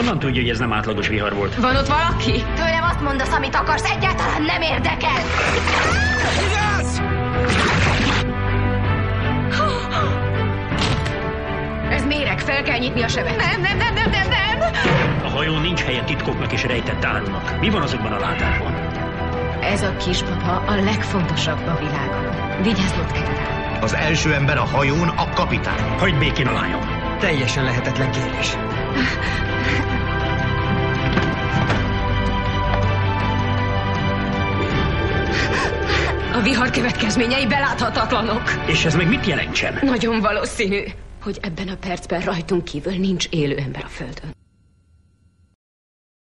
Honnan tudja, hogy ez nem átlagos vihar volt? Van ott valaki? Tőlem azt mondasz, amit akarsz, egyáltalán nem érdekel! Igaz! Ez méreg, fel kell nyitni a sebet. Nem! A hajón nincs helye titkoknak és rejtett árunak. Mi van azokban a ládákban? Ez a kisbaba a legfontosabb a világon. Vigyáznod kell rá. Az első ember a hajón a kapitány. Hagyd békén a lányom. Teljesen lehetetlen kérés. A vihar következményei beláthatatlanok. És ez meg mit jelentsen? Nagyon valószínű, hogy ebben a percben rajtunk kívül nincs élő ember a Földön.